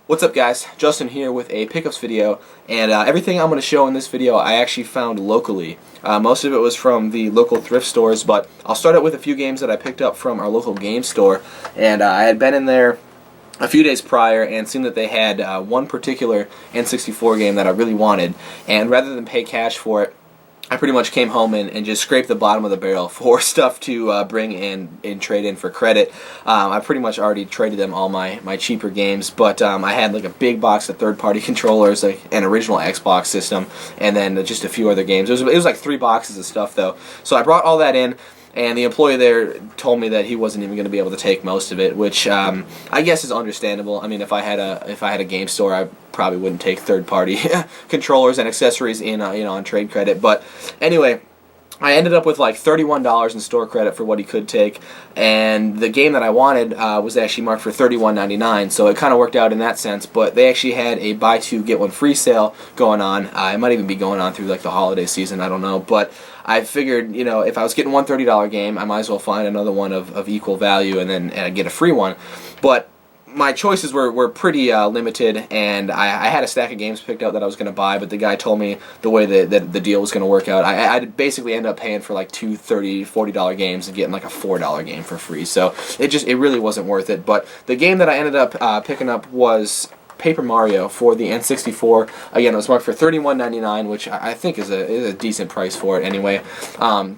What's up, guys? Justin here with a pickups video, and everything I'm going to show in this video I actually found locally. Most of it was from the local thrift stores, but I'll start out with a few games that I picked up from our local game store, and I had been in there a few days prior and seen that they had one particular N64 game that I really wanted, and rather than pay cash for it, I pretty much came home and just scraped the bottom of the barrel for stuff to bring in and trade in for credit. I pretty much already traded them all my cheaper games, but I had like a big box of third-party controllers, like an original Xbox system, and then just a few other games. It was like 3 boxes of stuff though. So I brought all that in, and the employee there told me that he wasn't even going to be able to take most of it, which I guess is understandable. I mean, if I had a game store, I probably wouldn't take third-party controllers and accessories in on trade credit. But anyway, I ended up with like $31 in store credit for what he could take, and the game that I wanted was actually marked for $31.99, so it kind of worked out in that sense. But they actually had a buy two get one free sale going on. It might even be going on through like the holiday season, I don't know. But I figured, if I was getting one $30 game, I might as well find another one of equal value and then get a free one. But my choices were pretty limited, and I had a stack of games picked out that I was going to buy, but the guy told me the way that the deal was going to work out. I basically ended up paying for like two $30, $40 games and getting like a $4 game for free, so it really wasn't worth it. But the game that I ended up picking up was Paper Mario for the N64. Again, it was marked for $31.99, which I think is a decent price for it anyway.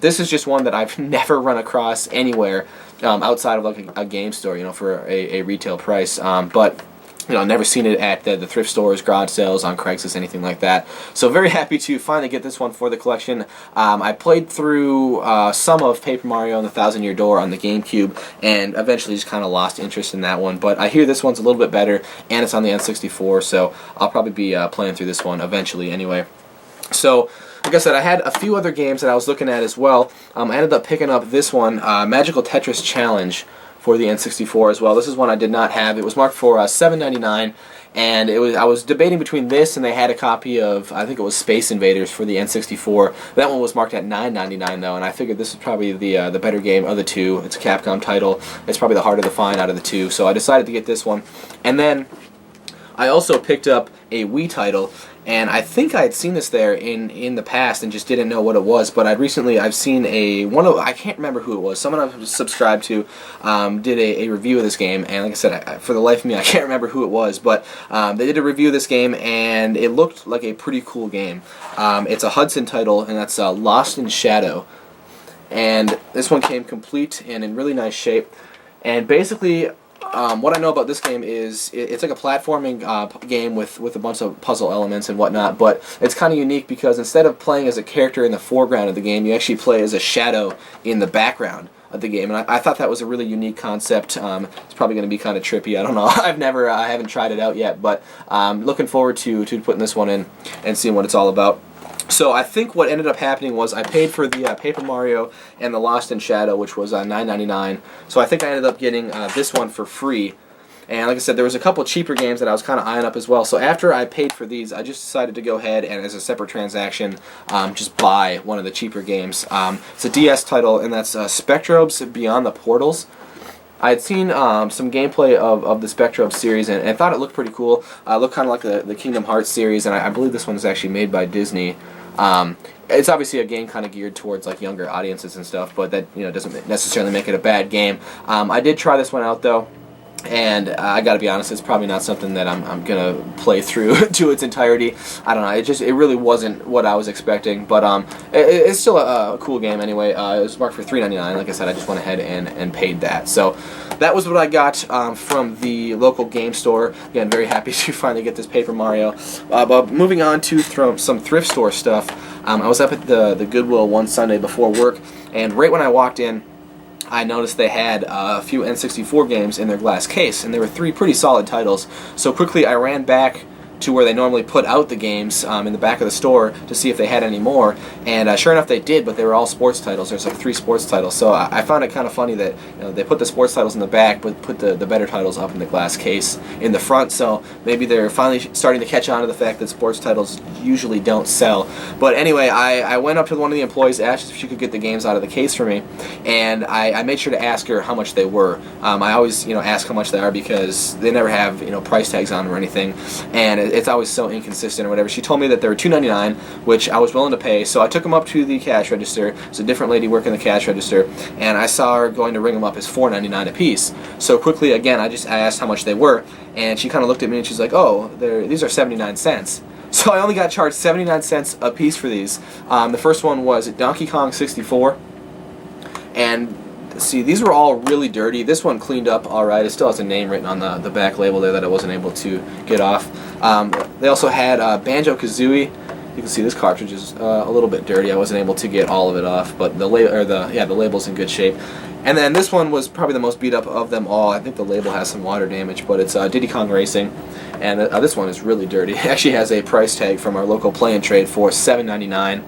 This is just one that I've never run across anywhere outside of like a game store, for a retail price. But never seen it at the thrift stores, garage sales, on Craigslist, anything like that. So very happy to finally get this one for the collection. I played through some of Paper Mario and the Thousand Year Door on the GameCube, and eventually just kind of lost interest in that one. But I hear this one's a little bit better, and it's on the N64, so I'll probably be playing through this one eventually anyway. So, like I said, I had a few other games that I was looking at as well. I ended up picking up this one, Magical Tetris Challenge, for the N64 as well. This is one I did not have. It was marked for $7.99, and I was debating between this and they had a copy of, I think it was Space Invaders for the N64. That one was marked at $9.99 though, and I figured this is probably the better game of the two. It's a Capcom title. It's probably the harder to find out of the two, so I decided to get this one. And then I also picked up a Wii title, and I think I had seen this there in the past and just didn't know what it was. But I've seen I can't remember who it was. Someone I subscribed to did a review of this game, and like I said, for the life of me, I can't remember who it was. But they did a review of this game, and it looked like a pretty cool game. It's a Hudson title, and that's Lost in Shadow. And this one came complete and in really nice shape. And basically, what I know about this game is it's like a platforming game with a bunch of puzzle elements and whatnot, but it's kind of unique because instead of playing as a character in the foreground of the game, you actually play as a shadow in the background of the game, and I thought that was a really unique concept. It's probably going to be kind of trippy. I don't know. I haven't tried it out yet, but looking forward to putting this one in and seeing what it's all about. So I think what ended up happening was I paid for the Paper Mario and the Lost in Shadow, which was $9.99. So I think I ended up getting this one for free. And like I said, there was a couple cheaper games that I was kind of eyeing up as well. So after I paid for these, I just decided to go ahead and, as a separate transaction, just buy one of the cheaper games. It's a DS title, and that's Spectrobes Beyond the Portals. I had seen some gameplay of the Spectrum series and thought it looked pretty cool. It looked kind of like the Kingdom Hearts series, and I believe this one is actually made by Disney. It's obviously a game kind of geared towards like younger audiences and stuff, but that doesn't necessarily make it a bad game. I did try this one out though, and I gotta be honest, it's probably not something that I'm gonna play through to its entirety. I don't know, it really wasn't what I was expecting, but it's still a cool game anyway. It was marked for $3.99. Like I said, I just went ahead and paid that. So that was what I got from the local game store. Again, very happy to finally get this Paper Mario. But moving on to some thrift store stuff, I was up at the Goodwill one Sunday before work, and right when I walked in, I noticed they had a few N64 games in their glass case, and there were 3 pretty solid titles. So quickly I ran back to where they normally put out the games in the back of the store to see if they had any more, and sure enough they did, but they were all sports titles. There's like 3 sports titles, so I found it kind of funny that they put the sports titles in the back but put the better titles up in the glass case in the front, so maybe they're finally starting to catch on to the fact that sports titles usually don't sell. But anyway, I went up to one of the employees, asked if she could get the games out of the case for me, and I made sure to ask her how much they were. I always ask how much they are because they never have price tags on them or anything, and it's always so inconsistent or whatever. She told me that they were $2.99, which I was willing to pay, so I took them up to the cash register. It's a different lady working the cash register, and I saw her going to ring them up as $4.99 a piece. So quickly, again, I asked how much they were, and she kind of looked at me and she's like, "Oh, these are 79 cents." So I only got charged 79 cents a piece for these. The first one was Donkey Kong 64, and see, these were all really dirty. This one cleaned up alright. It still has a name written on the back label there that I wasn't able to get off. They also had Banjo-Kazooie. You can see this cartridge is a little bit dirty. I wasn't able to get all of it off, but the label's in good shape. And then this one was probably the most beat up of them all. I think the label has some water damage, but it's Diddy Kong Racing, and this one is really dirty. It actually has a price tag from our local Play and Trade for $7.99.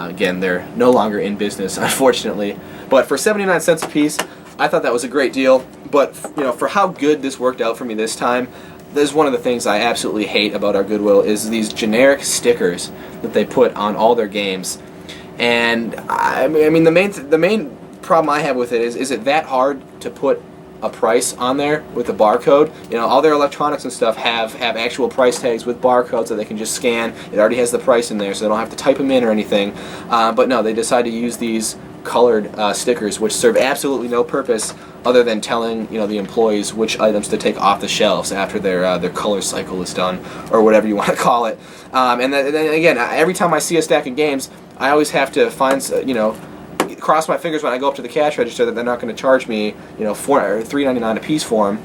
Again, they're no longer in business, unfortunately. But for 79 cents a piece, I thought that was a great deal. But for how good this worked out for me this time, this is one of the things I absolutely hate about our Goodwill is these generic stickers that they put on all their games. And I mean, the main problem I have with it is it that hard to put a price on there with a barcode? All their electronics and stuff have actual price tags with barcodes that they can just scan. It already has the price in there, so they don't have to type them in or anything. But no, they decide to use these colored stickers, which serve absolutely no purpose other than telling the employees which items to take off the shelves after their color cycle is done, or whatever you want to call it. And then again, every time I see a stack of games, I always have to find cross my fingers when I go up to the cash register that they're not going to charge me $3.99 a piece for them,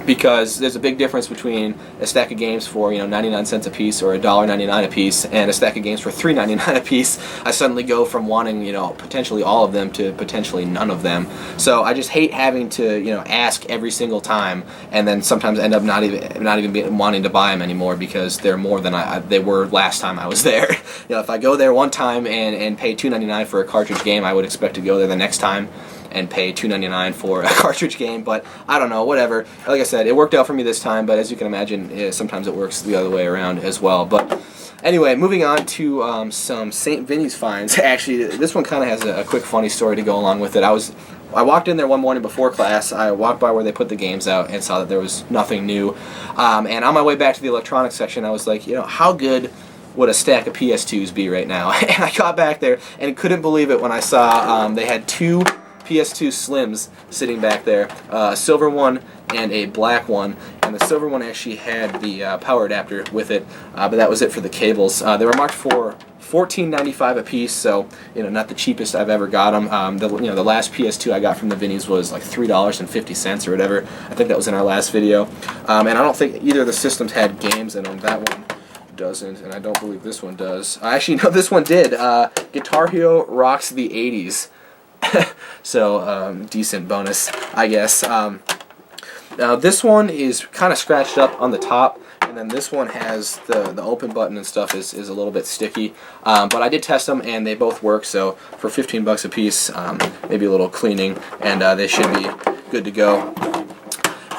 because there's a big difference between a stack of games for 99 cents a piece or $1.99 a piece and a stack of games for $3.99 a piece. I suddenly go from wanting potentially all of them to potentially none of them. So I just hate having to ask every single time, and then sometimes end up not even wanting to buy them anymore because they're more than they were last time I was there. If I go there one time and pay $2.99 for a cartridge game, I would expect to go there the next time and pay $2.99 for a cartridge game, but I don't know, whatever. Like I said, it worked out for me this time, but as you can imagine, sometimes it works the other way around as well. But anyway, moving on to some St. Vinny's finds. Actually, this one kind of has a quick funny story to go along with it. I walked in there one morning before class. I walked by where they put the games out and saw that there was nothing new. And on my way back to the electronics section, I was like, how good would a stack of PS2s be right now? And I got back there and couldn't believe it when I saw they had 2 PS2 Slims sitting back there, a silver one and a black one, and the silver one actually had the power adapter with it, but that was it for the cables. They were marked for $14.95 a piece, so not the cheapest I've ever got them. The last PS2 I got from the Vinnies was like $3.50 or whatever. I think that was in our last video, and I don't think either of the systems had games in them. That one doesn't, and I don't believe this one does. Actually, no, this one did. Guitar Hero rocks the 80s. So, decent bonus, I guess. Now this one is kind of scratched up on the top, and then this one has the open button and stuff is a little bit sticky. But I did test them, and they both work, so for 15 bucks a piece, maybe a little cleaning, and they should be good to go.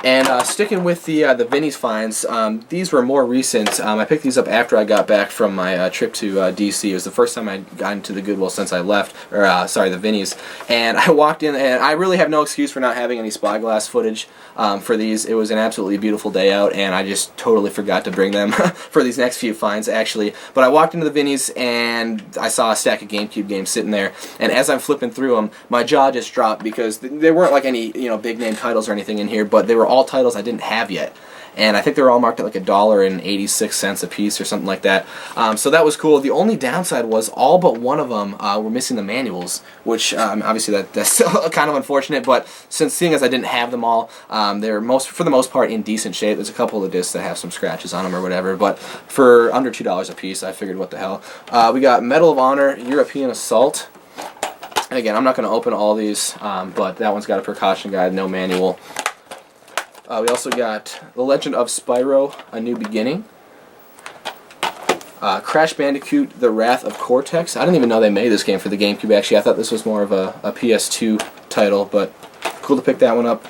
And sticking with the Vinnies finds, these were more recent. I picked these up after I got back from my trip to D.C. It was the first time I'd gotten to the Goodwill since I left, or sorry, the Vinnies. And I walked in, and I really have no excuse for not having any Spyglass footage for these. It was an absolutely beautiful day out, and I just totally forgot to bring them for these next few finds, actually. But I walked into the Vinnies, and I saw a stack of GameCube games sitting there. And as I'm flipping through them, my jaw just dropped because there weren't like any big name titles or anything in here, but they were all titles I didn't have yet, and I think they were all marked at like $1.86 a piece or something like that. So that was cool. The only downside was all but one of them were missing the manuals, which obviously that's still kind of unfortunate. But seeing as I didn't have them all, they're for the most part in decent shape. There's a couple of discs that have some scratches on them or whatever, but for under $2 a piece, I figured what the hell. We got Medal of Honor European Assault. And again, I'm not going to open all these, but that one's got a precaution guide, no manual. We also got The Legend of Spyro: A New Beginning. Crash Bandicoot: The Wrath of Cortex. I didn't even know they made this game for the GameCube, actually. I thought this was more of a PS2 title, but cool to pick that one up.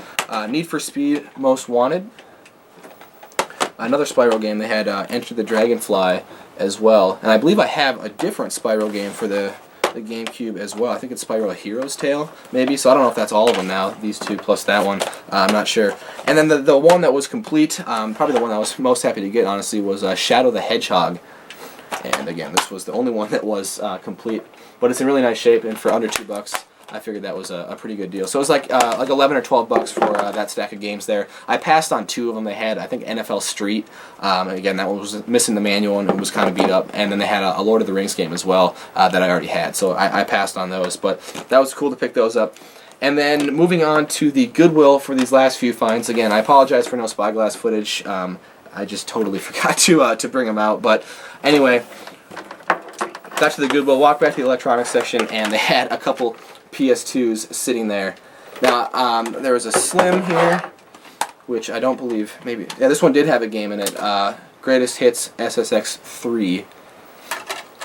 Need for Speed Most Wanted. Another Spyro game. They had Enter the Dragonfly as well. And I believe I have a different Spyro game for the GameCube as well. I think it's Spyro Hero's Tale, maybe. So I don't know if that's all of them now, these two plus that one. I'm not sure. And then the one that was complete, probably the one I was most happy to get, honestly, was Shadow the Hedgehog. And again, this was the only one that was complete. But it's in really nice shape, and for under $2, I figured that was a pretty good deal. So it was like 11 or 12 bucks for that stack of games there. I passed on 2 of them. They had, I think, NFL Street. Again, that one was missing the manual and it was kind of beat up. And then they had a Lord of the Rings game as well that I already had. So I passed on those. But that was cool to pick those up. And then moving on to the Goodwill for these last few finds. Again, I apologize for no Spyglass footage. I just totally forgot to bring them out. But anyway, got to the Goodwill, walked back to the electronics section, and they had a couple PS2s sitting there. Now, there was a Slim here, which I don't believe, maybe, yeah, this one did have a game in it. Greatest Hits SSX 3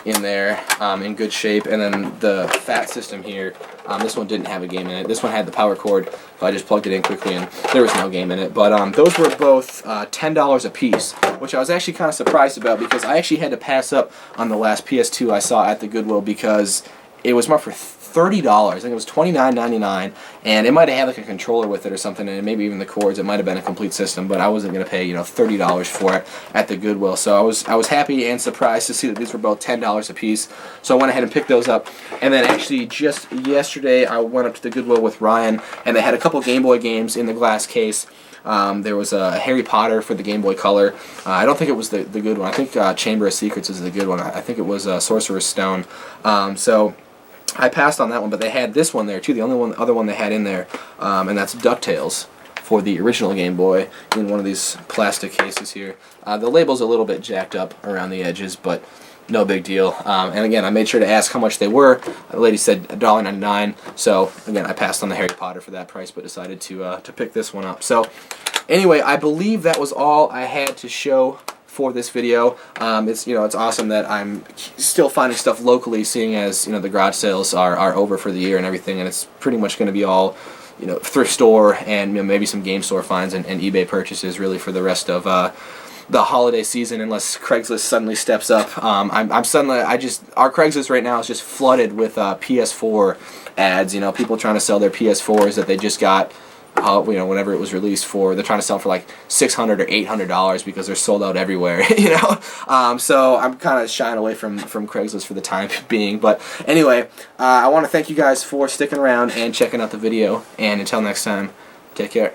in there, in good shape. And then the Fat System here, this one didn't have a game in it. This one had the power cord, so I just plugged it in quickly and there was no game in it. But those were both $10 a piece, which I was actually kind of surprised about because I actually had to pass up on the last PS2 I saw at the Goodwill because it was marked for $30. I think it was $29.99, and it might have had like a controller with it or something, and maybe even the cords. It might have been a complete system, but I wasn't going to pay $30 for it at the Goodwill. So I was happy and surprised to see that these were both $10 a piece. So I went ahead and picked those up. And then actually just yesterday I went up to the Goodwill with Ryan, and they had a couple Game Boy games in the glass case. There was a Harry Potter for the Game Boy Color. I don't think it was the good one. I think Chamber of Secrets is the good one. I think it was Sorcerer's Stone. So I passed on that one, but they had this one there too, the only other one they had in there, and that's DuckTales for the original Game Boy in one of these plastic cases here. The label's a little bit jacked up around the edges, but no big deal. And again, I made sure to ask how much they were. The lady said $1.99, so again, I passed on the Harry Potter for that price, but decided to pick this one up. So anyway, I believe that was all I had to show for this video. It's awesome that I'm still finding stuff locally, seeing as the garage sales are over for the year and everything, and it's pretty much going to be all thrift store and maybe some game store finds and eBay purchases really for the rest of the holiday season, unless Craigslist suddenly steps up. I'm suddenly our Craigslist right now is just flooded with PS4 ads. People trying to sell their PS4s that they just got. Whenever it was released for, they're trying to sell for like $600 or $800 because they're sold out everywhere, so I'm kind of shying away from Craigslist for the time being. But anyway, I want to thank you guys for sticking around and checking out the video, and until next time, take care.